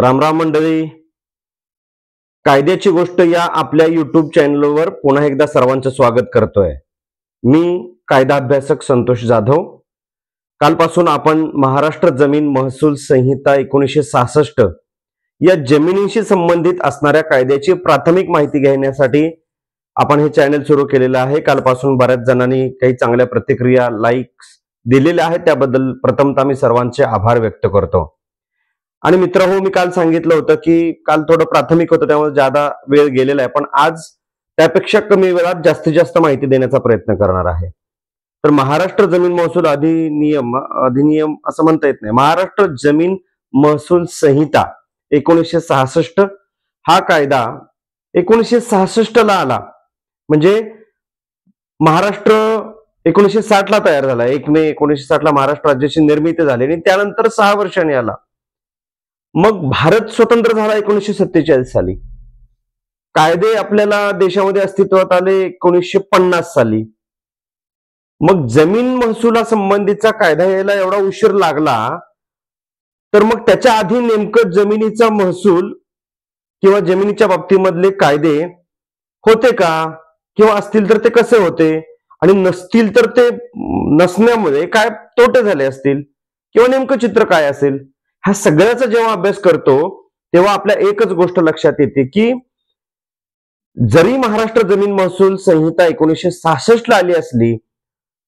राम राम मंडळी. कायद्याची गोष्ट या आपल्या युट्यूब चॅनलवर पुन्हा एकदा सर्वांचं स्वागत करतोय. मी कायदा अभ्यासक संतोष जाधव. कालपासून आपण महाराष्ट्र जमीन महसूल संहिता 1966 या जमिनीशी संबंधित असणाऱ्या कायद्याची प्राथमिक माहिती घेण्यासाठी आपण हे चॅनल सुरू केलेलं आहे. कालपासून बऱ्याच जणांनी काही चांगल्या प्रतिक्रिया, लाईक्स दिलेल्या आहेत, त्याबद्दल प्रथमतः मी सर्वांचे आभार व्यक्त करतो. आणि मित्रहो, मी काल सांगितलं होतं की काल थोडं प्राथमिक होतं, त्यामुळे जादा वेळ गेलेला आहे, पण आज त्यापेक्षा कमी वेळात जास्तीत जास्त माहिती देण्याचा प्रयत्न करणार आहे. तर महाराष्ट्र जमीन महसूल अधिनियम असं म्हणता येत नाही, महाराष्ट्र जमीन महसूल संहिता 1966 हा कायदा 1966 ला आला. म्हणजे महाराष्ट्र 1960 ला तयार झाला. 1 मे 1960 ला महाराष्ट्र राज्याची निर्मिती झाली आणि त्यानंतर 6 वर्षांनी आला. मग भारत स्वतंत्र झाला 1947 साली. कायदे आपल्याला देशामध्ये अस्तित्वात आले 1950 साली. मग जमीन महसुला संबंधीचा कायदा यायला एवढा उशीर लागला, तर मग त्याच्या आधी नेमकं जमिनीचा महसूल किंवा जमिनीच्या बाबतीमधले कायदे होते का, किंवा असतील तर ते कसे होते, आणि नसतील तर ते नसण्यामुळे काय तोटे झाले असतील, किंवा नेमकं चित्र काय असेल, ह्या सगळ्याचा जेव्हा अभ्यास करतो तेव्हा आपल्या एकच गोष्ट लक्षात येते की जरी महाराष्ट्र जमीन महसूल संहिता 1966 ला आली असली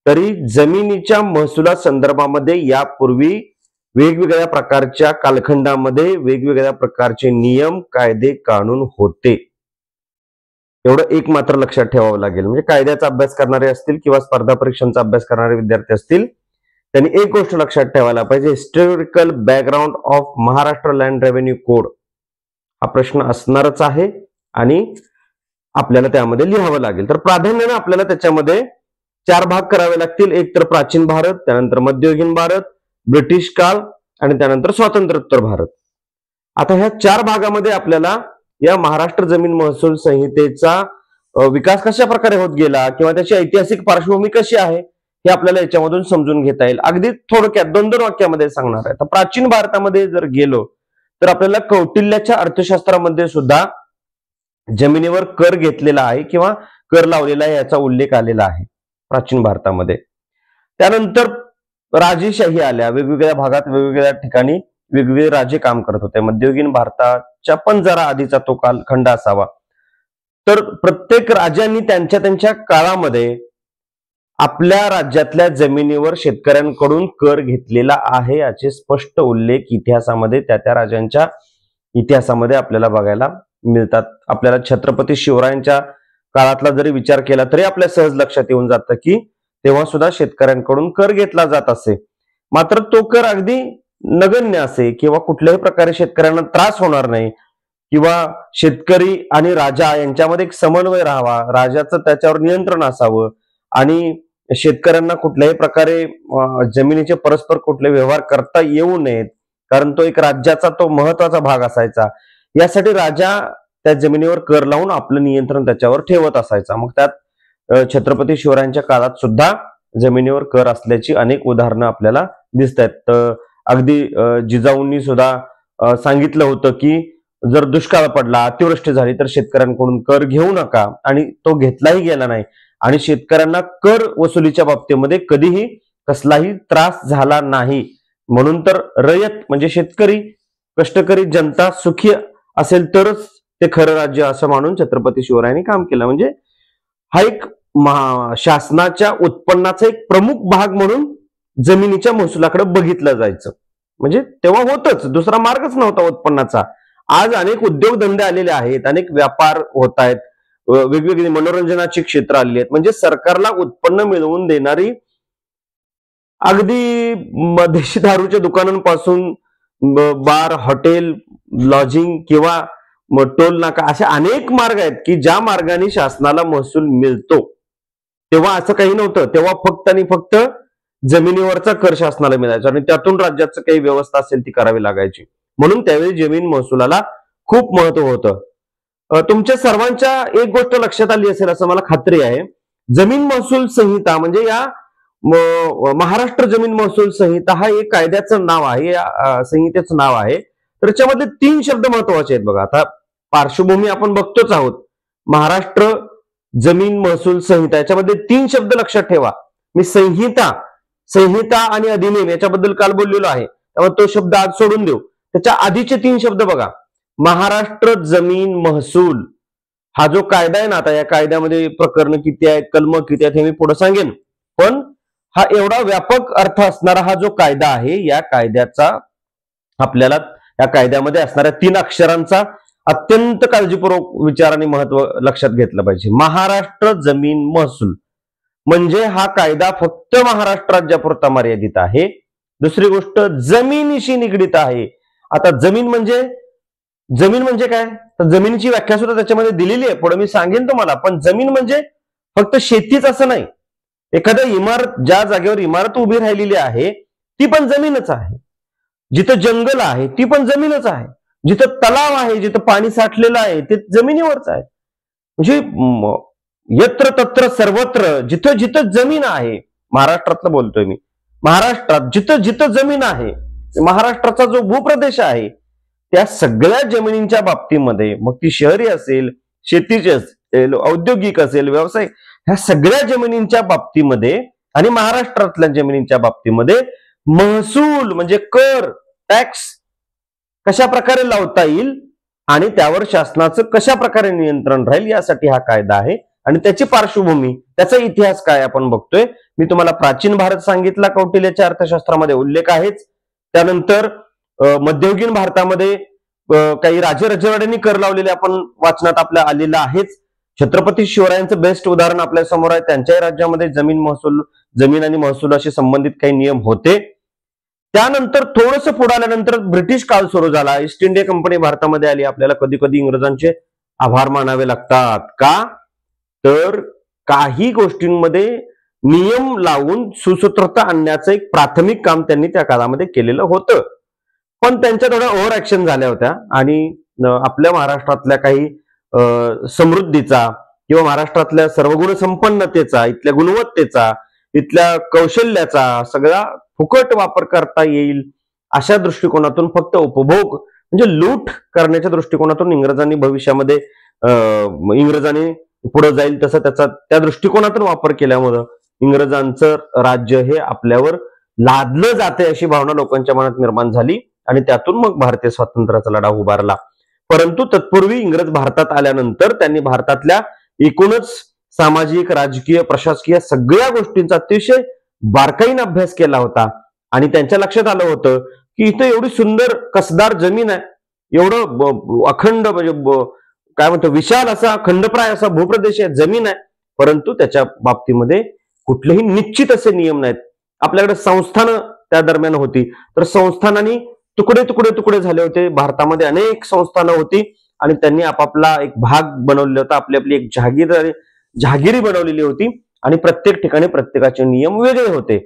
तरी जमिनीच्या महसुला संदर्भामध्ये यापूर्वी वेगवेगळ्या प्रकारच्या कालखंडामध्ये वेगवेगळ्या प्रकारचे नियम, कायदे, कानून होते. एवढं एक मात्र लक्षात ठेवावं लागेल. म्हणजे कायद्याचा अभ्यास करणारे असतील किंवा स्पर्धा परीक्षांचा अभ्यास करणारे विद्यार्थी असतील, त्यांनी एक गोष्ट लक्षात ठेवायला पाहिजे, historical background of Maharashtra land revenue code हा प्रश्न असणारच आहे आणि आपल्याला त्यामध्ये लिहावं लागेल. तर प्राधान्याने आपल्याला त्याच्यामध्ये 4 भाग करावे लागतील. एक तर प्राचीन भारत, त्यानंतर मध्ययुगीन भारत, ब्रिटिश काळ आणि त्यानंतर स्वातंत्र्योत्तर भारत. आता ह्या 4 भागामध्ये आपल्याला या महाराष्ट्र जमीन महसूल संहितेचा विकास कशा प्रकारे होत गेला किंवा त्याची ऐतिहासिक पार्श्वभूमी कशी आहे हे आपल्याला याच्यामधून समजून घेता येईल. अगदी थोडक्यात 2-2 वाक्यामध्ये सांगणार आहे. तर प्राचीन भारतामध्ये जर गेलो तर आपल्याला कौटिल्याच्या अर्थशास्त्रामध्ये सुद्धा जमिनीवर कर घेतलेला आहे किंवा कर लावलेला आहे याचा उल्लेख आलेला आहे प्राचीन भारतामध्ये. त्यानंतर राजेशाही आल्या. वेगवेगळ्या भागात वेगवेगळ्या ठिकाणी वेगवेगळे राजे काम करत होते. मध्ययुगीन भारताच्या पण जरा आधीचा तो कालखंड असावा. तर प्रत्येक राजांनी त्यांच्या त्यांच्या काळामध्ये आपल्या राज्यातल्या जमिनीवर शेतकऱ्यांकडून कर घेतलेला आहे याचे स्पष्ट उल्लेख इतिहासामध्ये, त्या राजांच्या इतिहासामध्ये आपल्याला बघायला मिळतात. आपल्याला छत्रपती शिवरायांच्या काळातला जरी विचार केला तरी आपल्या सहज लक्षात येऊन जातं की तेव्हा सुद्धा शेतकऱ्यांकडून कर घेतला जात असे. मात्र तो कर अगदी नगण्य असे किंवा कुठल्याही प्रकारे शेतकऱ्यांना त्रास होणार नाही किंवा शेतकरी आणि राजा यांच्यामध्ये एक समन्वय राहावा, राजाचं त्याच्यावर नियंत्रण असावं आणि शेतकऱ्यांना कुठल्याही प्रकारे जमिनीचे परस्पर कुठले व्यवहार करता येऊ नयेत, कारण तो एक राज्याचा तो महत्वाचा भाग असायचा. यासाठी राजा त्या जमिनीवर कर लावून आपलं नियंत्रण त्याच्यावर ठेवत असायचा. मग त्यात छत्रपती शिवरायांच्या काळात सुद्धा जमिनीवर कर असल्याची अनेक उदाहरणं आपल्याला दिसत आहेत. अगदी जिजाऊंनी सुद्धा सांगितलं होतं की जर दुष्काळ पडला, अतिवृष्टी झाली तर शेतकऱ्यांकडून कर घेऊ नका, आणि तो घेतलाही गेला नाही आणि शेतकऱ्यांना कर वसुलीच्या बाबतीमध्ये कधीही कसलाही त्रास झाला नाही. म्हणून तर रयत म्हणजे शेतकरी, कष्टकरी जनता सुखी असेल तरच ते खरं राज्य असं मानून छत्रपती शिवरायांनी काम केलं. म्हणजे हा एक शासनाच्या उत्पन्नाचा एक प्रमुख भाग म्हणून जमिनीच्या महसुलाकडे बघितलं जायचं. म्हणजे तेव्हा होतच, दुसरा मार्गच नव्हता उत्पन्नाचा. आज अनेक उद्योगधंदे आलेले आहेत, अनेक व्यापार होत आहेत, वेगवेगळी मनोरंजनाची क्षेत्र आलेली आहेत. म्हणजे सरकारला उत्पन्न मिळवून देणारी अगदी देशी दारूच्या दुकानांपासून बार, हॉटेल, लॉजिंग किंवा टोल नाका असे अनेक मार्ग आहेत की ज्या मार्गाने शासनाला महसूल मिळतो. तेव्हा असं काही नव्हतं. तेव्हा फक्त आणि फक्त जमिनीवरचा कर शासनाला मिळायचा आणि त्यातून राज्याचं काही व्यवस्था असेल ती करावी लागायची. म्हणून त्यावेळी जमीन महसुलाला खूप महत्व होतं. तुमच्या सर्वांच्या एक गोष्ट लक्षात आली असेल असं मला खात्री आहे, जमीन महसूल संहिता म्हणजे या महाराष्ट्र जमीन महसूल संहिता हा एक कायद्याचं नाव आहे, या संहितेचं नाव आहे. तर याच्यामधले 3 शब्द महत्वाचे आहेत बघा. आता पार्श्वभूमी आपण बघतोच आहोत. महाराष्ट्र जमीन महसूल संहिता, याच्यामध्ये 3 शब्द लक्षात ठेवा. मी संहिता आणि अधिनियम याच्याबद्दल काल बोललेलो आहे, त्यामुळे तो शब्द आज सोडून देऊ. त्याच्या आधीचे 3 शब्द बघा. महाराष्ट्र जमीन महसूल हा जो कायदा आहे ना, आता या कायद्यामध्ये प्रकरण किती आहेत, कलम किती आहेत हे मी पुढे सांगेन, पण हा एवढा व्यापक अर्थ असणारा हा जो कायदा आहे, या कायद्याचा आपल्याला या कायद्यामध्ये असणाऱ्या 3 अक्षरांचा अत्यंत काळजीपूर्वक विचार आणि महत्व लक्षात घेतलं पाहिजे. महाराष्ट्र जमीन महसूल म्हणजे हा कायदा फक्त महाराष्ट्र राज्यापुरता मर्यादित आहे. दुसरी गोष्ट, जमिनीशी निगडीत आहे. आता जमीन म्हणजे काय, तर जमिनीची व्याख्या सुद्धा त्याच्यामध्ये दिलेली आहे, पुढे मी सांगेन तुम्हाला. पण जमीन म्हणजे फक्त शेतीच असं नाही. एखाद्या इमारत, ज्या जागेवर इमारत उभी राहिलेली आहे ती पण जमीनच आहे. जिथं जंगल आहे ती पण जमीनच आहे. जिथं तलाव आहे, जिथं पाणी साठलेलं आहे ते जमिनीवरच आहे. म्हणजे यत्र तत्र सर्वत्र जिथं जिथं जमीन आहे, महाराष्ट्रातलं बोलतोय मी, महाराष्ट्रात जिथं जिथं जमीन आहे, महाराष्ट्राचा जो भूप्रदेश आहे त्या सगळ्या जमिनींच्या बाबतीमध्ये, मग ती शहरी असेल, शेतीची असेल, औद्योगिक असेल, व्यावसायिक, ह्या सगळ्या जमिनींच्या बाबतीमध्ये आणि महाराष्ट्रातल्या जमिनींच्या बाबतीमध्ये महसूल म्हणजे कर, टॅक्स कशा प्रकारे लावता येईल आणि त्यावर शासनाचं कशा प्रकारे नियंत्रण राहील यासाठी हा कायदा आहे. आणि त्याची पार्श्वभूमी, त्याचा इतिहास काय आपण बघतोय. मी तुम्हाला प्राचीन भारत सांगितला, कौटिल्याच्या अर्थशास्त्रामध्ये उल्लेख आहेच. त्यानंतर मध्ययुगीन भारतामध्ये काही राजे रजवाड्यांनी कर लावलेले आपण वाचनात आपल्या आलेलं आहेच. छत्रपती शिवरायांचं बेस्ट उदाहरण आपल्या समोर आहे. त्यांच्याही राज्यामध्ये जमीन आणि महसूल असे संबंधित काही नियम होते. त्यानंतर थोडंसं पुढे आल्यानंतर ब्रिटिश काळ सुरू झाला. ईस्ट इंडिया कंपनी भारतामध्ये आली. आपल्याला कधी कधी इंग्रजांचे आभार मानावे लागतात. का तर काही गोष्टींमध्ये नियम लावून सुसूत्रता आणण्याचं एक प्राथमिक काम त्यांनी त्या काळामध्ये केलेलं होतं. पण त्यांच्या थोड्या ओव्हर ऍक्शन झाल्या होत्या आणि आपल्या महाराष्ट्रातल्या काही समृद्धीचा किंवा महाराष्ट्रातल्या सर्वगुण संपन्नतेचा, इथल्या गुणवत्तेचा, इथल्या कौशल्याचा सगळा फुकट वापर करता येईल अशा दृष्टिकोनातून, फक्त उपभोग म्हणजे लूट करण्याच्या दृष्टिकोनातून इंग्रजांनी भविष्यामध्ये इंग्रजांनी पुढे जाईल तसं त्या दृष्टिकोनातून वापर केल्यामुळं इंग्रजांचं राज्य हे आपल्यावर लादलं जाते अशी भावना लोकांच्या मनात निर्माण झाली आणि त्यातून मग भारतीय स्वातंत्र्याचा लढा उभारला. परंतु तत्पूर्वी इंग्रज भारतात आल्यानंतर त्यांनी भारतातल्या एकूणच सामाजिक, राजकीय, प्रशासकीय सगळ्या गोष्टींचा अतिशय बारकाईने अभ्यास केला होता आणि त्यांच्या लक्षात आलं होतं की इथं एवढी सुंदर कसदार जमीन आहे, एवढं अखंड म्हणजे काय म्हणतो विशाल असा खंडप्राय असा भूप्रदेश आहे, जमीन आहे, परंतु त्याच्या बाबतीमध्ये कुठलेही निश्चित असे नियम नाहीत. आपल्याकडे संस्थानं त्या दरम्यान होती, तर संस्थानांनी तुकडे तुकडे तुकडे झाले होते. भारतामध्ये अनेक संस्थानं होती आणि त्यांनी आपापला एक भाग बनवलेला होता, आपली आपली एक जहागिरी बनवलेली होती आणि प्रत्येक ठिकाणी प्रत्येकाचे नियम वेगळे होते.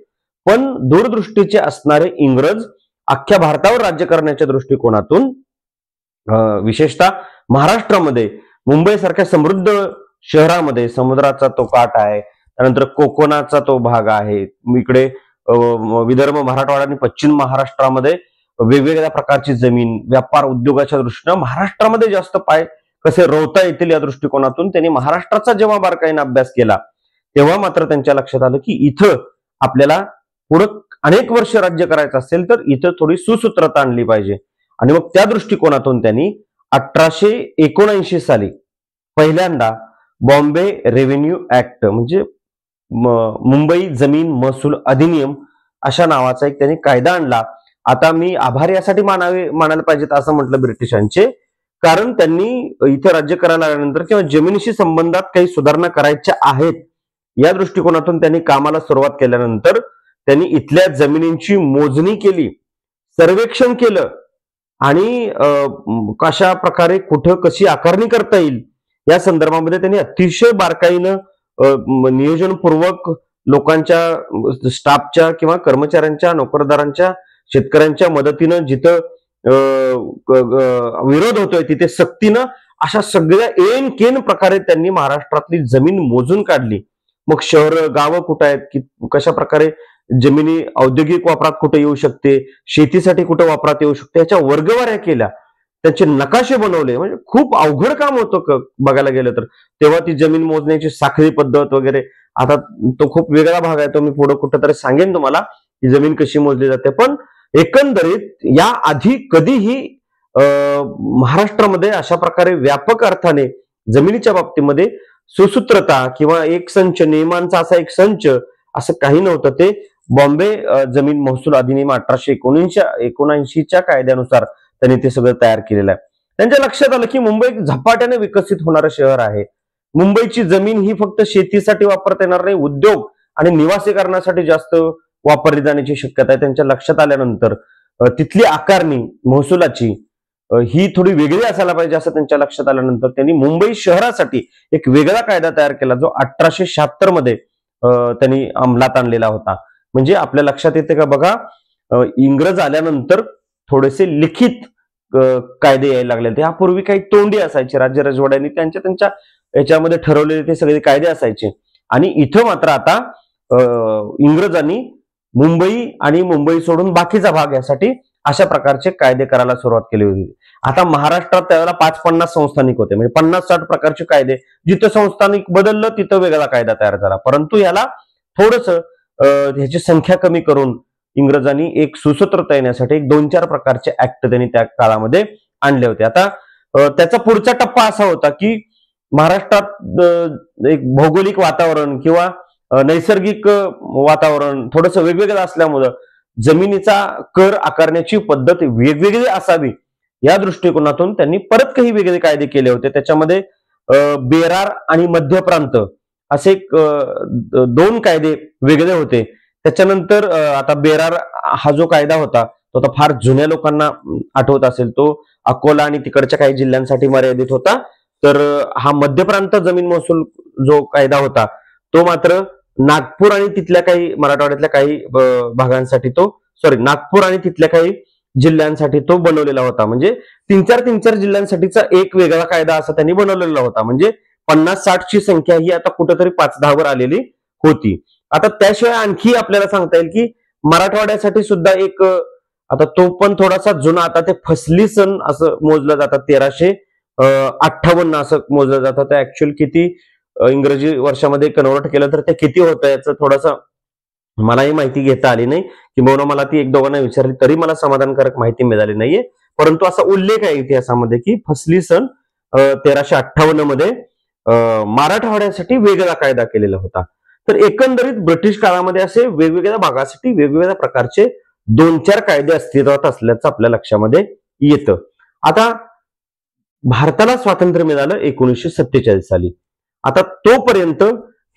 पण दूरदृष्टीचे असणारे इंग्रज अख्ख्या भारतावर राज्य करण्याच्या दृष्टिकोनातून विशेषतः महाराष्ट्रामध्ये मुंबई सारख्या समृद्ध शहरामध्ये समुद्राचा तो काठ आहे, त्यानंतर कोकणाचा तो भाग आहे, इकडे विदर्भ, मराठवाडा आणि पश्चिम महाराष्ट्रामध्ये वेगवेगळ्या प्रकारची जमीन, व्यापार उद्योगाच्या दृष्टीने महाराष्ट्रामध्ये जास्त पाय कसे रोवता येतील या दृष्टिकोनातून त्यांनी महाराष्ट्राचा जेव्हा बारकाईने अभ्यास केला तेव्हा मात्र त्यांच्या लक्षात आलं की इथं आपल्याला पुढे अनेक वर्ष राज्य करायचं असेल तर इथं थोडी सुसूत्रता आणली पाहिजे. आणि मग त्या दृष्टिकोनातून त्यांनी 1879 साली पहिल्यांदा बॉम्बे रेव्हेन्यू ऍक्ट म्हणजे मुंबई जमीन महसूल अधिनियम अशा नावाचा एक त्यांनी कायदा आणला. आता मी आभार यासाठी मानायला पाहिजेत असं म्हटलं ब्रिटिशांचे, कारण त्यांनी इथे राज्य करायला आल्यानंतर किंवा जमिनीशी संबंधात काही सुधारणा करायच्या आहेत या दृष्टिकोनातून त्यांनी कामाला सुरुवात केल्यानंतर त्यांनी इथल्या जमिनींची मोजणी केली, सर्वेक्षण केलं आणि कशा प्रकारे कुठं कशी आकारणी करता येईल या संदर्भामध्ये त्यांनी अतिशय बारकाईनं नियोजनपूर्वक लोकांच्या, स्टाफच्या किंवा कर्मचाऱ्यांच्या, नोकरदारांच्या, शेतकऱ्यांच्या मदतीनं जिथं विरोध होतोय तिथे सक्तीनं अशा सगळ्या ऐन केन प्रकारे त्यांनी महाराष्ट्रातली जमीन मोजून काढली. मग शहर गावं कुठं आहेत, कशा प्रकारे जमिनी औद्योगिक वापरात कुठे येऊ शकते, शेतीसाठी कुठे वापरात येऊ शकते, याच्या वर्गवाऱ्या केल्या, त्याचे नकाशे बनवले. म्हणजे खूप अवघड काम होतं बघायला गेलं तर. तेव्हा ती जमीन मोजण्याची साखळी पद्धत वगैरे, आता तो खूप वेगळा भाग आहे, तो मी पुढे कुठेतरी सांगेन तुम्हाला की जमीन कशी मोजली जाते. पण एकंदरीत या आधी कधीही महाराष्ट्रामध्ये अशा प्रकारे व्यापक अर्थाने जमिनीच्या बाबतीमध्ये सुसूत्रता किंवा एक संच नियमांचा असा एक संच असं काही नव्हतं. ते बॉम्बे जमीन महसूल अधिनियम 1879च्या कायद्यानुसार त्यांनी ते सगळं तयार केलेलं आहे. त्यांच्या लक्षात आलं की मुंबई झपाट्याने विकसित होणारं शहर आहे. मुंबईची जमीन ही फक्त शेतीसाठी वापरता येणार नाही, उद्योग आणि निवासीकरणासाठी जास्त वापरली जाण्याची शक्यता आहे. त्यांच्या लक्षात आल्यानंतर तिथली आकारणी महसुलाची ही थोडी वेगळी असायला पाहिजे असं त्यांच्या लक्षात आल्यानंतर त्यांनी मुंबई शहरासाठी एक वेगळा कायदा तयार केला, जो 1876 मध्ये त्यांनी अंमलात आणलेला होता. म्हणजे आपल्या लक्षात येते का बघा, इंग्रज आल्यानंतर थोडेसे लिखित कायदे यायला लागले. यापूर्वी काही तोंडी असायचे, राज्य राजवाड्यांनी त्यांच्या त्यांच्या याच्यामध्ये ठरवलेले ते सगळे कायदे असायचे. आणि इथं मात्र आता इंग्रजांनी मुंबई आणि मुंबई सोडून बाकीचा भाग यासाठी अशा प्रकारचे कायदे करायला सुरुवात केली होती. आता महाराष्ट्रात त्यावेळेला 5-50 संस्थानिक होते, म्हणजे 50-60 प्रकारचे कायदे. जिथं संस्थानिक बदललं तिथं वेगळा कायदा तयार झाला. परंतु याला थोडस ह्याची संख्या कमी करून इंग्रजांनी एक सुसूत्रता येण्यासाठी एक 2-4 प्रकारचे ऍक्ट त्यांनी त्या काळामध्ये आणले होते. आता त्याचा पुढचा टप्पा असा होता की महाराष्ट्रात एक भौगोलिक वातावरण किंवा नैसर्गिक वातावरण थोडंसं वेगवेगळं असल्यामुळं जमिनीचा कर आकारण्याची पद्धत वेगवेगळी असावी या दृष्टिकोनातून त्यांनी परत काही वेगळे कायदे केले होते. त्याच्यामध्ये बेरार आणि मध्य प्रांत असे 2 कायदे वेगळे होते. त्याच्यानंतर आता बेरार हा जो कायदा होता तो आता फार जुन्या लोकांना आठवत असेल, तो अकोला आणि तिकडच्या काही जिल्ह्यांसाठी मर्यादित होता. तर हा मध्य प्रांत जमीन महसूल जो कायदा होता तो मात्र नागपूर आणि तिथल्या काही मराठवाड्यातल्या काही भागांसाठी नागपूर आणि तिथल्या काही जिल्ह्यांसाठी तो बनवलेला होता. म्हणजे 3-4 जिल्ह्यांसाठीचा एक वेगळा कायदा असा त्यांनी बनवलेला होता. म्हणजे 50-60 ची संख्या ही आता कुठेतरी 5-10 वर आलेली होती. आता त्याशिवाय आणखी आपल्याला सांगता येईल की मराठवाड्यासाठी सुद्धा एक, आता तो पण थोडासा जुना, आता ते फसली सन असं मोजलं जातं, 1358 असं मोजलं जातं. ते ऍक्च्युअल किती इंग्रजी वर्षामध्ये कन्वर्ट केलं तर ते किती होतं याचं थोडंसं मलाही माहिती घेता आली नाही, किंवा मला ती 1-2 विचारली तरी मला समाधानकारक माहिती मिळाली नाहीये. परंतु असा उल्लेख आहे इतिहासामध्ये की फसली सन 1358 मध्ये मराठवाड्यासाठी वेगळा कायदा केलेला होता. तर एकंदरीत ब्रिटिश काळामध्ये असे वेगवेगळ्या भागासाठी वेगवेगळ्या प्रकारचे 2-4 कायदे अस्तित्वात असल्याचं आपल्या लक्षामध्ये येतं. आता भारताला स्वातंत्र्य मिळालं 1947 साली. आता तोपर्यंत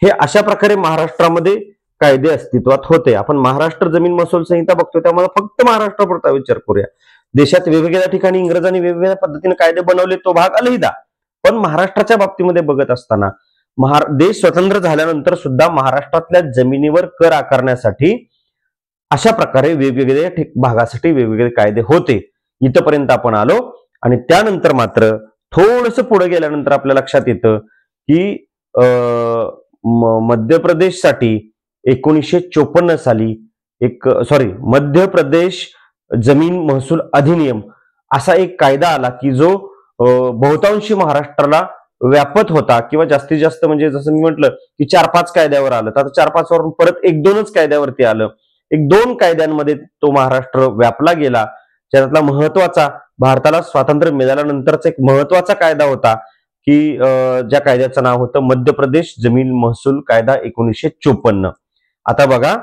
हे अशा प्रकारे महाराष्ट्रामध्ये कायदे अस्तित्वात होते. आपण महाराष्ट्र जमीन महसूल संहिता बघतो, त्यामुळे फक्त महाराष्ट्रापुरता विचार करूया. देशात वेगवेगळ्या ठिकाणी इंग्रजांनी वेगवेगळ्या पद्धतीने कायदे बनवले, तो भाग अलहिदा. पण महाराष्ट्राच्या बाबतीमध्ये बघत असताना देश स्वतंत्र झाल्यानंतर सुद्धा महाराष्ट्रातल्या जमिनीवर कर आकारण्यासाठी अशा प्रकारे वेगवेगळ्या भागासाठी वेगवेगळे कायदे होते. इथपर्यंत आपण आलो. आणि त्यानंतर मात्र थोडस पुढे गेल्यानंतर आपल्या लक्षात येतं की मध्य प्रदेशसाठी 1954 साली मध्य प्रदेश जमीन महसूल अधिनियम असा एक कायदा आला की जो बहुतांशी महाराष्ट्राला व्यापत होता, किंवा जास्तीत जास्त म्हणजे जसं मी म्हटलं की 4-5 कायद्यावर आलं. तर 4-5 वरून परत 1-2च कायद्यावरती आलं. 1-2 कायद्यांमध्ये तो महाराष्ट्र व्यापला गेला. त्यातला महत्वाचा, भारताला स्वातंत्र्य मिळाल्यानंतरचा एक महत्वाचा कायदा होता की ज्या कायद्याचं नाव होतं मध्य प्रदेश जमीन महसूल कायदा 1954. आता बघा,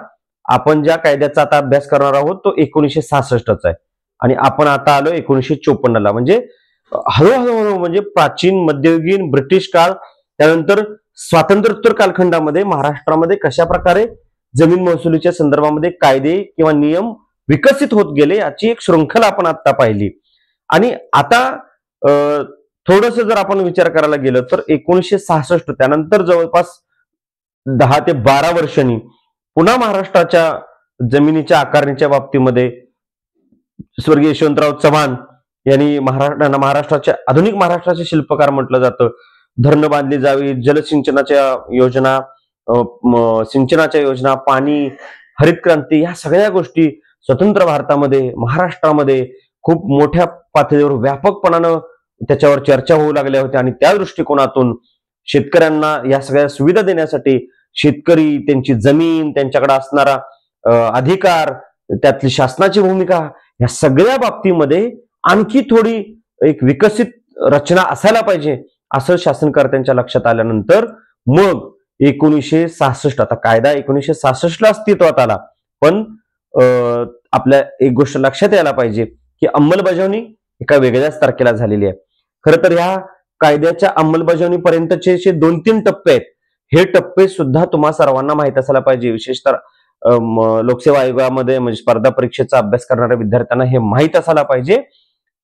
आपण ज्या कायद्याचा आता अभ्यास करणार आहोत तो 1966चा आहे आणि आपण आता आलो 1954ला. म्हणजे हळूहळू म्हणजे प्राचीन, मध्ययुगीन, ब्रिटिश काळ, त्यानंतर स्वातंत्र्योत्तर कालखंडामध्ये महाराष्ट्रामध्ये कशा प्रकारे जमीन महसुलीच्या संदर्भामध्ये कायदे किंवा नियम विकसित होत गेले याची एक शृंखला आपण आता पाहिली. आणि आता थोडस जर आपण विचार करायला गेलं तर 1966 त्यानंतर जवळपास 10 ते 12 वर्षांनी पुन्हा महाराष्ट्राच्या जमिनीच्या आकारणीच्या बाबतीमध्ये स्वर्गीय यशवंतराव चव्हाण यांनी महाराष्ट्राच्या आधुनिक महाराष्ट्राचे शिल्पकार म्हटलं जातं. धरणं बांधली जावी, जलसिंचनाच्या योजना, सिंचनाच्या योजना, पाणी, हरित क्रांती, ह्या सगळ्या गोष्टी स्वतंत्र भारतामध्ये, महाराष्ट्रामध्ये खूप मोठ्या पातळीवर व्यापकपणानं त्याच्यावर चर्चा होऊ लागल्या होत्या आणि त्या दृष्टिकोनातून शेतकऱ्यांना या सगळ्या सुविधा देण्यासाठी शेतकरी, त्यांची जमीन, त्यांच्याकडे असणारा अधिकार, त्यातली शासनाची भूमिका, या सगळ्या बाबतीमध्ये आणखी थोडी एक विकसित रचना असायला पाहिजे असं शासनकर्त्यांच्या लक्षात आल्यानंतर मग 1966, आता कायदा 1966 अस्तित्वात आला, पण आपल्या एक गोष्ट लक्षात यायला पाहिजे की अंमलबजावणी एका वेगळ्याच तारखेला झालेली आहे. खरं तर ह्या कायद्याच्या अंमलबजावणीपर्यंतचे जे 2-3 टप्पे आहेत, हे टप्पे सुद्धा तुम्हा सर्वांना माहित असायला पाहिजे. विशेषतः लोकसेवा आयोगामध्ये म्हणजे स्पर्धा परीक्षेचा अभ्यास करणाऱ्या विद्यार्थ्यांना हे माहित असायला पाहिजे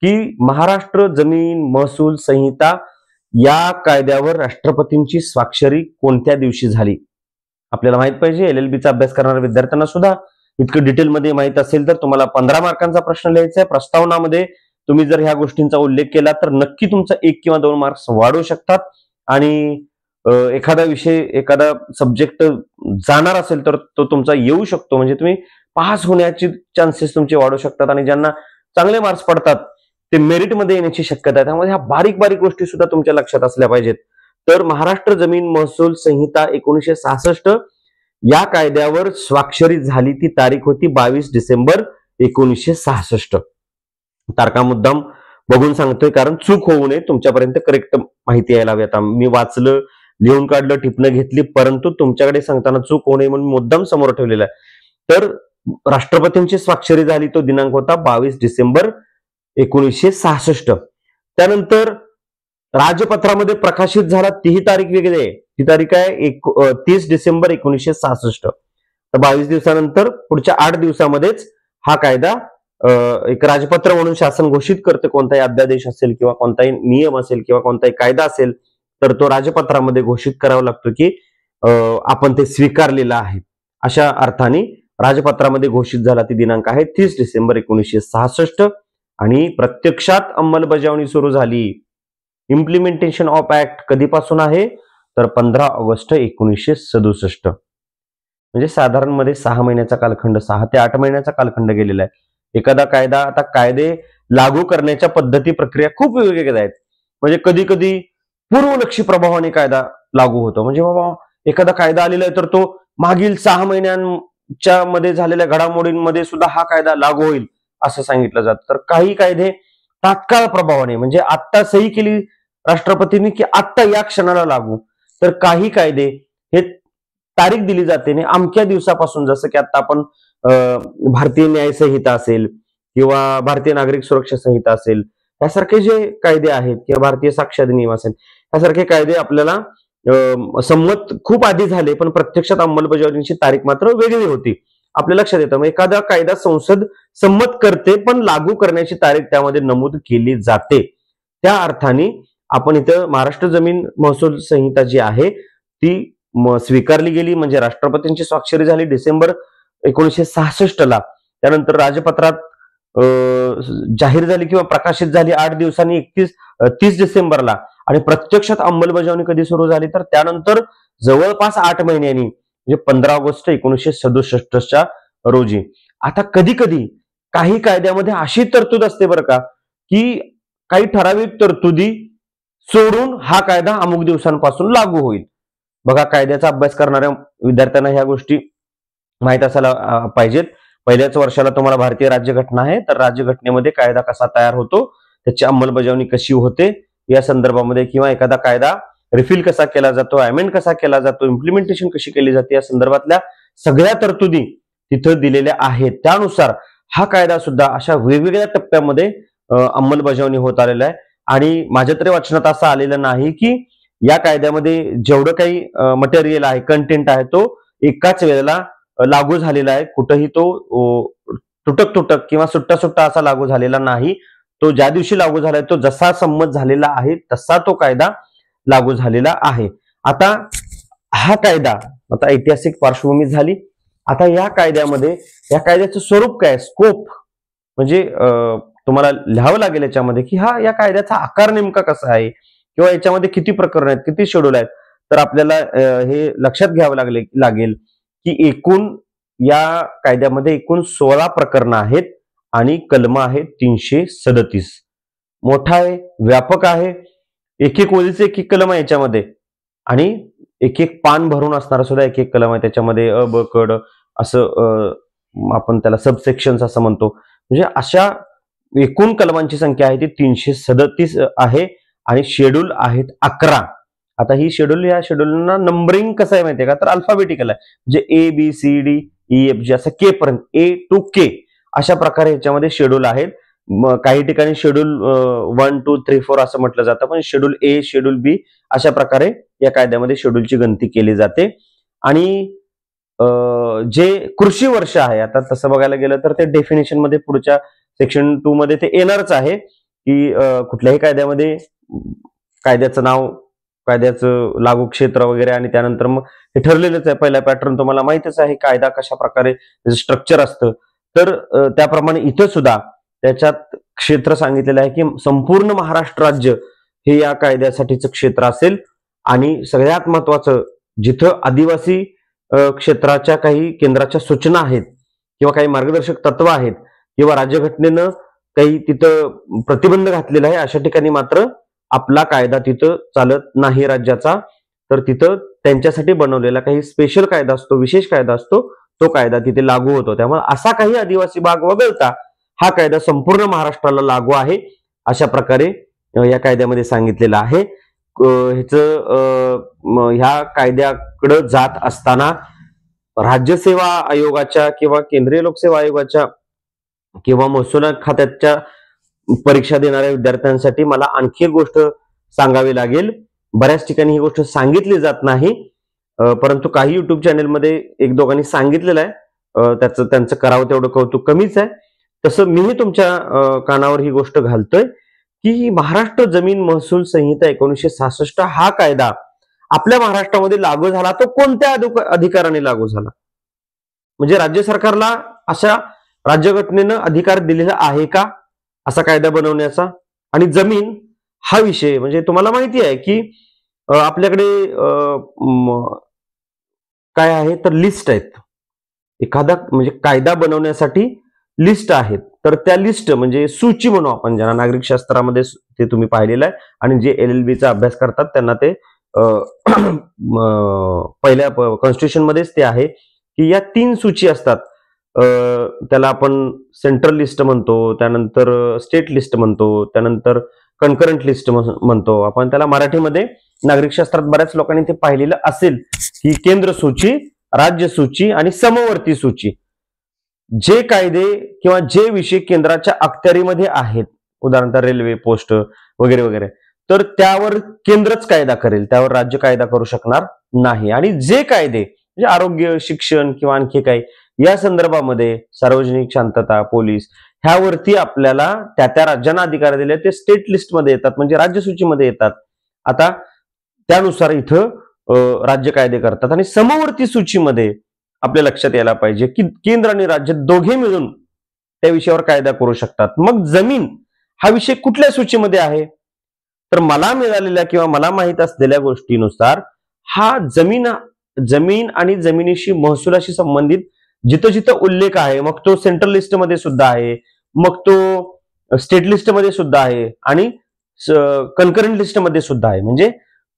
की महाराष्ट्र जमीन महसूल संहिता या कायद्यावर राष्ट्रपतींची स्वाक्षरी कोणत्या दिवशी झाली आपल्याला माहित पाहिजे. LLB चा अभ्यास करणाऱ्या विद्यार्थ्यांना सुद्धा इतकं डिटेलमध्ये माहित असेल तर तुम्हाला 15 मार्कांचा प्रश्न लिहायचा आहे. प्रस्तावनामध्ये तुम्ही जर ह्या गोष्टींचा उल्लेख केला तर नक्की तुमचा 1 किंवा 2 मार्क्स वाढू शकतात आणि एखादा विषय, एखादा सब्जेक्ट जाणार असेल तर तो तुमचा येऊ शकतो, म्हणजे तुम्ही पास होण्याचे चान्सेस तुमचे वाढू शकतात आणि ज्यांना चांगले मार्क्स पडतात ते मेरिटमध्ये येण्याची शक्यता आहे. त्यामुळे ह्या बारीक बारीक गोष्टी सुद्धा तुमच्या लक्षात असल्या पाहिजेत. तर महाराष्ट्र जमीन महसूल संहिता 1966 या कायद्यावर स्वाक्षरी झाली ती तारीख होती 22 डिसेंबर 1966. तारखा मुद्दाम बघून सांगतोय कारण चूक होऊ नये, तुमच्यापर्यंत करेक्ट माहिती यायला हवी. आता मी वाचलं, लिहून काढलं, टिपणं घेतली, परंतु तुमच्याकडे सांगताना चूक होऊ नये म्हणून मुद्दाम समोर ठेवलेला आहे. तर राष्ट्रपतींची स्वाक्षरी झाली, तो दिनांक होता 22 डिसेंबर 1966. त्यानंतर राजपत्रामध्ये प्रकाशित झाला, तीही तारीख वेगळी आहे. ती तारीख आहे 30 डिसेंबर 1966. तर 22 दिवसानंतर पुढच्या 8 दिवसामध्येच हा कायदा एक राजपत्र म्हणून शासन घोषित करते. कोणताही अध्यादेश असेल किंवा कोणताही नियम असेल किंवा कोणताही कायदा असेल तर तो राजपत्रामध्ये घोषित करावा लागतो की आपण ते स्वीकारलेलं आहे. अशा अर्थाने राजपत्रामध्ये घोषित झाला, ती दिनांक आहे 30 डिसेंबर 1966 आणि प्रत्यक्षात अंमलबजावणी सुरू झाली. इम्प्लिमेंटेशन ऑफ ऍक्ट कधीपासून आहे तर 15 ऑगस्ट 1967. म्हणजे साधारण मध्ये 6 महिन्याचा कालखंड, 6 ते 8 महिन्याचा कालखंड गेलेला आहे. एखादा कायदा, आता कायदे लागू करण्याच्या पद्धती प्रक्रिया खूप वेगवेगळ्या आहेत. म्हणजे कधी कधी पूर्वलक्षी प्रभावाने कायदा लागू होतो, म्हणजे बाबा एखादा कायदा आलेला आहे तर तो मागील 6 महिन्यांच्या मध्ये झालेल्या घडामोडींमध्ये सुद्धा हा कायदा लागू होईल असं सांगितलं जातं. तर काही कायदे तात्काळ प्रभावाने, म्हणजे आत्ता सही केली राष्ट्रपतींनी की आत्ता या क्षणाला लागू. तर काही कायदे हे तारीख दिली जाते आणि अमक्या दिवसापासून, जसं की आता आपण भारतीय न्याय संहिता असेल किंवा भारतीय नागरिक सुरक्षा संहिता असेल, यासारखे जे कायदे आहेत किंवा भारतीय साक्ष अधिनियम असेल, यासारखे कायदे आपल्याला संमत खूप आधी झाले, पण प्रत्यक्षात अंमलबजावणीची तारीख मात्र वेगळी होती. आपल्या लक्षात येतं, मग एखादा कायदा संसद संमत करते पण लागू करण्याची तारीख त्यामध्ये नमूद केली जाते. त्या अर्थाने आपण इथं महाराष्ट्र जमीन महसूल संहिता जी आहे ती स्वीकारली गेली, म्हणजे राष्ट्रपतींची स्वाक्षरी झाली डिसेंबर 1966 ला. त्यानंतर राजपत्रात जाहीर झाली किंवा प्रकाशित झाली 8 दिवसांनी 30 डिसेंबरला. आणि प्रत्यक्षात अंमलबजावणी कधी सुरू झाली तर त्यानंतर जवळपास 8 महिन्यांनी, म्हणजे 15 ऑगस्ट 1967 रोजी. आता कधी कधी काही कायद्यामध्ये अशी तरतूद असते बरं का, की काही ठराविक तरतुदी सोडून हा कायदा अमुक दिवसांपासून लागू होईल. बघा, कायद्याचा अभ्यास करणाऱ्या विद्यार्थ्यांना ह्या गोष्टी माहित असायला पाहिजेत. पहिल्याच वर्षाला तुम्हाला भारतीय राज्यघटना आहे, तर राज्यघटनेमध्ये कायदा कसा तयार होतो, त्याची अंमलबजावणी कशी होते या संदर्भामध्ये, किंवा एखादा कायदा रिफिल कसा केला जातो, अमेंड कसा केला जातो, इम्प्लिमेंटेशन कशी केली जाते, या संदर्भातल्या सगळ्या तरतुदी तिथं दिलेल्या आहेत. त्यानुसार हा कायदा सुद्धा अशा वेगवेगळ्या टप्प्यामध्ये अंमलबजावणी होत आलेला आहे. आणि माझ्या तरी वाचनात असं आलेलं नाही की या कायद्यामध्ये जेवढं काही मटेरियल आहे, कंटेंट आहे, तो एकाच वेळेला लागू झालेला आहे. कुठंही तो तुटक तुटक किंवा सुट्टा सुट्टा असा लागू झालेला नाही. तो ज्या दिवशी लागू झालाय तो जसा संमत झालेला आहे तसा तो कायदा लागू झालेला आहे. आता हा कायदा, आता ऐतिहासिक पार्श्वभूमी झाली. आता या कायद्यामध्ये, या कायद्याचं स्वरूप काय, स्कोप, म्हणजे तुम्हाला लिहावं लागेल याच्यामध्ये की या कायद्याचा आकार नेमका कसा आहे किंवा याच्यामध्ये किती प्रकरण आहेत, किती शेड्यूल आहेत. तर आपल्याला हे लक्षात घ्यावं लागेल की एकूण या कायद्यामध्ये एकूण 16 प्रकरणं आहेत आणि कलम आहेत 337. मोठा आहे, व्यापक आहे. एक एक ओळीचे एक एक कलम आहे याच्यामध्ये आणि एक एक पान भरून असणारा सुद्धा एक एक कलम आहे त्याच्यामध्ये. अ ब क ड असं आपण त्याला सबसेक्शन्स असं म्हणतो. म्हणजे अशा एकूण कलमांची संख्या आहे ती 337 आहे आणि शेड्यूल आहेत 11. आता ही शेड्यूल, या शेड्यूलना नंबरिंग कसं आहे माहितीये का, तर अल्फाबेटिकल आहे. म्हणजे ABCDEFG असं के पर्यंत, A to K अशा प्रकारे याच्यामध्ये शेड्यूल आहेत. काही ठिकाणी शेड्यूल 1, 2, 3, 4 असं म्हटलं जातं, पण शेड्यूल A, शेड्यूल B अशा प्रकारे या कायद्यामध्ये शेड्यूलची गणती केली जाते. आणि जे कृषी वर्ष आहे, आता तसं बघायला गेलं तर ते डेफिनेशन मध्ये पुढच्या सेक्शन 2 मध्ये ते येणारच आहे की कुठल्याही कायद्यामध्ये कायद्याचं नाव, कायद्याचं लागू क्षेत्र वगैरे, आणि त्यानंतर मग हे ठरलेलंच आहे. पहिला पॅटर्न तुम्हाला माहितच आहे, कायदा कशा प्रकारे स्ट्रक्चर असतं. तर त्याप्रमाणे इथं सुद्धा त्याच्यात क्षेत्र सांगितलेलं आहे की संपूर्ण महाराष्ट्र राज्य हे या कायद्यासाठीचं क्षेत्र असेल. आणि सगळ्यात महत्वाचं, जिथं आदिवासी क्षेत्राच्या काही केंद्राच्या सूचना आहेत किंवा काही मार्गदर्शक तत्व आहेत किंवा राज्यघटनेनं काही तिथं प्रतिबंध घातलेला आहे, अशा ठिकाणी मात्र आपला कायदा तिथं चालत नाही राज्याचा. तर तिथं त्यांच्यासाठी बनवलेला काही स्पेशल कायदा असतो, विशेष कायदा असतो, तो कायदा तिथे लागू होतो. त्यामुळे असा काही आदिवासी भाग वगळता हा कायदा संपूर्ण महाराष्ट्राला लागू आहे, अशा प्रकारे या कायद्यामध्ये सांगितलेलं आहे. ह्या कायद्याकडे जात असताना राज्यसेवा आयोगाच्या किंवा केंद्रीय लोकसेवा आयोगाच्या किंवा महसूल खात्याच्या परीक्षा देणाऱ्या विद्यार्थ्यांसाठी मला आणखी एक गोष्ट सांगावी लागेल. बऱ्याच ठिकाणी ही गोष्ट सांगितली जात नाही, परंतु काही युट्यूब चॅनेलमध्ये एक दोघांनी सांगितलेलं आहे. त्यांचं करावं तेवढं कौतुक कमीच आहे. तसं मीही तुमच्या कानावर ही गोष्ट घालतोय की महाराष्ट्र जमीन महसूल संहिता 1966 हा कायदा आपल्या महाराष्ट्रामध्ये लागू झाला, तो कोणत्या अधिकाराने लागू झाला? म्हणजे राज्य सरकारला अशा राज्यघटनेनं अधिकार दिलेला आहे का असा कायदा बनवण्याचा? आणि जमीन हा विषय, म्हणजे तुम्हाला माहिती आहे की आपल्याकडे काय आहे तर लिस्ट आहेत. एखादा म्हणजे कायदा बनवण्यासाठी लिस्ट आहेत, तर त्या लिस्ट म्हणजे सूची म्हणू आपण, ज्यांना नागरिक शास्त्रामध्ये ते तुम्ही पाहिलेलं आहे आणि जे LLB चा अभ्यास करतात त्यांना ते पहिल्या कॉन्स्टिट्यूशन मध्येच ते आहे की या 3 सूची असतात. त्याला आपण सेंट्रल लिस्ट म्हणतो, त्यानंतर स्टेट लिस्ट म्हणतो, त्यानंतर कन्करंट लिस्ट म्हणतो आपण त्याला. मराठीमध्ये नागरिक शास्त्रात बऱ्याच लोकांनी ते पाहिलेलं असेल की केंद्र सूची, राज्य सूची आणि समवर्ती सूची. जे कायदे किंवा जे विषय केंद्राच्या अखत्यारीमध्ये आहेत, उदाहरणार्थ रेल्वे, पोस्ट वगैरे वगैरे, तर त्यावर केंद्रच कायदा करेल, त्यावर राज्य कायदा करू शकणार नाही. आणि जे कायदे म्हणजे आरोग्य, शिक्षण किंवा आणखी काही या संदर्भामध्ये सार्वजनिक शांतता, पोलीस ह्यावरती आपल्याला त्या त्या राज्यांना अधिकार दिले, ते स्टेट लिस्टमध्ये येतात, म्हणजे राज्य सूचीमध्ये येतात. आता त्यानुसार इथं राज्य कायदे करतात. आणि समवर्ती सूचीमध्ये आपल्या लक्षात यायला पाहिजे की केंद्र आणि राज्य दोघे मिळून त्या विषयावर कायदा करू शकतात. मग जमीन हा विषय कुठल्या सूचीमध्ये आहे? तर मला मिळालेल्या किंवा मला माहित असलेल्या गोष्टीनुसार हा जमीन आणि जमिनीशी, महसुलाशी संबंधित जिथं जिथं उल्लेख आहे, मग तो सेंट्रल लिस्टमध्ये सुद्धा आहे, मग तो स्टेट लिस्टमध्ये सुद्धा आहे आणि कन्करंट लिस्टमध्ये सुद्धा आहे. म्हणजे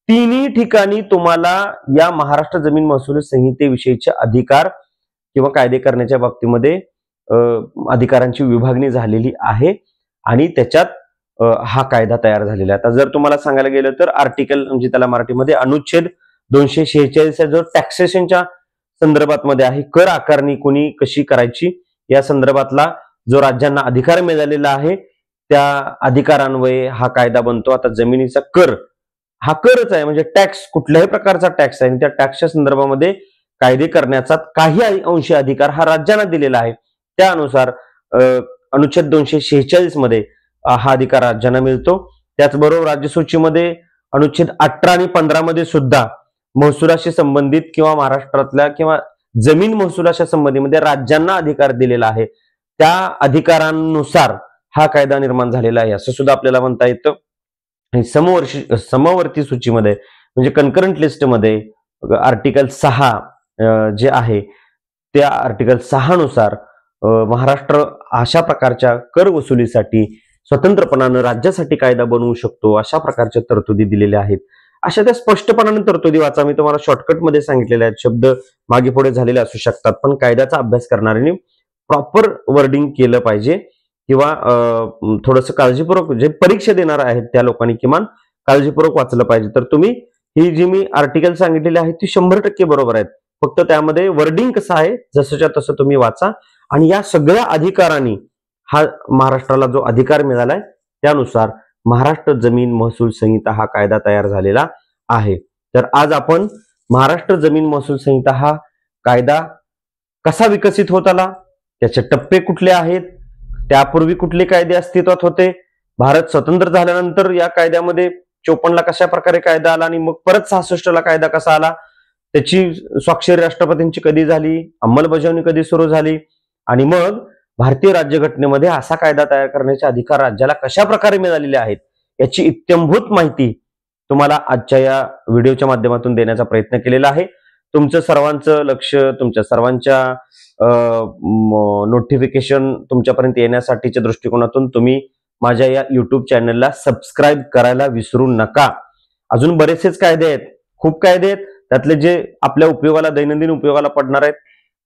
तिन्ही ठिकाणी तुम्हाला या महाराष्ट्र जमीन महसूल संहितेविषयीचे अधिकार किंवा कायदे करण्याच्या बाबतीमध्ये अधिकारांची विभागणी झालेली आहे आणि त्याच्यात हा कायदा तयार झालेला आहे. आता जर तुम्हाला सांगायला गेलं तर आर्टिकल, म्हणजे त्याला मराठीमध्ये अनुच्छेद 246 जो टॅक्सेशनच्या संदर्भात मध्ये आहे, कर आकारणी कोणी कशी करायची या संदर्भातला जो राज्यांना अधिकार मिळालेला आहे, त्या अधिकारान्वये हा कायदा बनतो. आता जमिनीचा कर हा करच आहे, म्हणजे टॅक्स, कुठल्याही प्रकारचा टॅक्स आहे, आणि त्या टॅक्सच्या संदर्भामध्ये कायदे करण्याचा काही अंशी अधिकार हा राज्यांना दिलेला आहे. त्यानुसार अनुच्छेद 246 मध्ये हा अधिकार राज्यांना मिळतो. त्याचबरोबर राज्यसूचीमध्ये अनुच्छेद 18 आणि 15 मध्ये सुद्धा महसुलाशी संबंधित किंवा महाराष्ट्रातल्या किंवा जमीन महसुलाच्या संबंधीमध्ये राज्यांना अधिकार दिलेला आहे. त्या अधिकारांनुसार हा कायदा निर्माण झालेला आहे असं सुद्धा आपल्याला म्हणता येतं. समवर्ती सूचीमध्ये म्हणजे कन्करंट लिस्टमध्ये आर्टिकल 6 जे आहे त्या आर्टिकल 6 नुसार महाराष्ट्र अशा प्रकारच्या कर वसुलीसाठी स्वतंत्रपणानं राज्यासाठी कायदा बनवू शकतो, अशा प्रकारच्या तरतुदी दिलेल्या आहेत. अशा त्या स्पष्टपणाने तरतुदी वाचा. मी तुम्हाला शॉर्टकटमध्ये सांगितलेले आहेत. शब्द मागे पुढे झालेले असू शकतात, पण कायद्याचा अभ्यास करणाऱ्यांनी प्रॉपर वर्डिंग केलं पाहिजे किंवा थोडंसं काळजीपूर्वक जे परीक्षा देणार आहेत त्या लोकांनी किमान काळजीपूर्वक वाचलं पाहिजे. तर तुम्ही ही जी मी आर्टिकल सांगितलेली आहेत ती 100% बरोबर आहेत. फक्त त्यामध्ये वर्डिंग कसं आहे जसंच्या तसं तुम्ही वाचा. आणि या सगळ्या अधिकारांनी हा महाराष्ट्राला जो अधिकार मिळालाय त्यानुसार महाराष्ट्र जमीन महसूल संहिता हा कायदा तयार झालेला आहे. तर आज आपण महाराष्ट्र जमीन महसूल संहिता हा कायदा कसा विकसित होत आला, त्याचे टप्पे कुठले आहेत, त्यापूर्वी कुठले कायदे अस्तित्वात होते, भारत स्वतंत्र झाल्यानंतर या कायद्यामध्ये 54 ला कशा प्रकारे कायदा आला आणि मग परत 66 ला कायदा कसा आला, त्याची स्वाक्षरी राष्ट्रपतींची कधी झाली, अंमलबजावणी कधी सुरू झाली आणि मग भारतीय राज्यघटनेमध्ये असा कायदा तयार करण्याचे अधिकार राज्याला कशा प्रकारे मिळालेले आहेत याची इत्थंभूत माहिती तुम्हाला आजच्या या व्हिडिओच्या माध्यमातून देण्याचा प्रयत्न केलेला आहे. तुमचं सर्वांचं लक्ष, तुमच्या सर्वांच्या नोटिफिकेशन तुमच्यापर्यंत येण्यासाठीच्या दृष्टिकोनातून तुम्ही माझ्या या युट्यूब चॅनलला सबस्क्राईब करायला विसरू नका. अजून बरेचसेच कायदे आहेत, खूप कायदे आहेत. त्यातले जे आपल्या उपयोगाला, दैनंदिन उपयोगाला पडणार आहेत,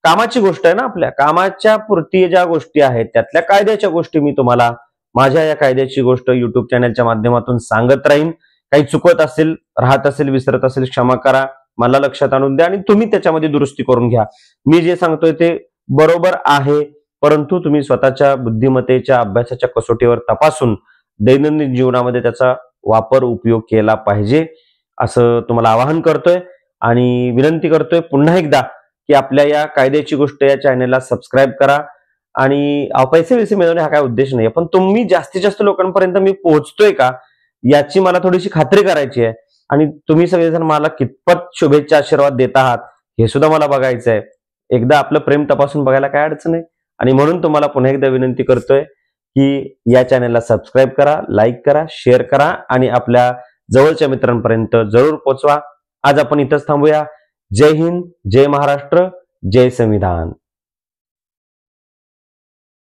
कामाची गोष्ट आहे ना, आपल्या कामाच्या पुरती ज्या गोष्टी आहेत त्यातल्या कायद्याच्या गोष्टी मी तुम्हाला माझ्या या कायद्याची गोष्ट युट्यूब चॅनलच्या माध्यमातून सांगत राहीन. काही चुकत असेल, राहत असेल, विसरत असेल क्षमा करा, मला लक्षात आणून द्या आणि तुम्ही त्याच्यामध्ये दुरुस्ती करून घ्या. मी जे सांगतोय ते बरोबर आहे, परंतु तुम्ही स्वतःच्या बुद्धिमत्तेच्या अभ्यासाच्या कसोटीवर तपासून दैनंदिन जीवनामध्ये त्याचा वापर उपयोग केला पाहिजे असं तुम्हाला आवाहन करतोय आणि विनंती करतोय पुन्हा एकदा की आपल्या या कायद्याची गोष्ट या चॅनलला सबस्क्राईब करा. आणि पैसे मिळवणे हा काय उद्देश नाही, पण तुम्ही जास्तीत जास्त लोकांपर्यंत मी पोहोचतोय का याची मला थोडीशी खात्री करायची आहे. आणि तुम्ही सगळेजण मला कितपत शुभेच्छा आशीर्वाद देत आहात हे सुद्धा मला बघायचं आहे. एकदा आपलं प्रेम तपासून बघायला काय अडचण आहे. आणि म्हणून तुम्हाला पुन्हा एकदा विनंती करतोय की या चॅनलला सबस्क्राईब करा, लाईक करा, शेअर करा आणि आपल्या जवळच्या मित्रांपर्यंत जरूर पोहोचवा. आज आपण इथंच थांबूया. जय हिंद, जय महाराष्ट्र, जय संविधान.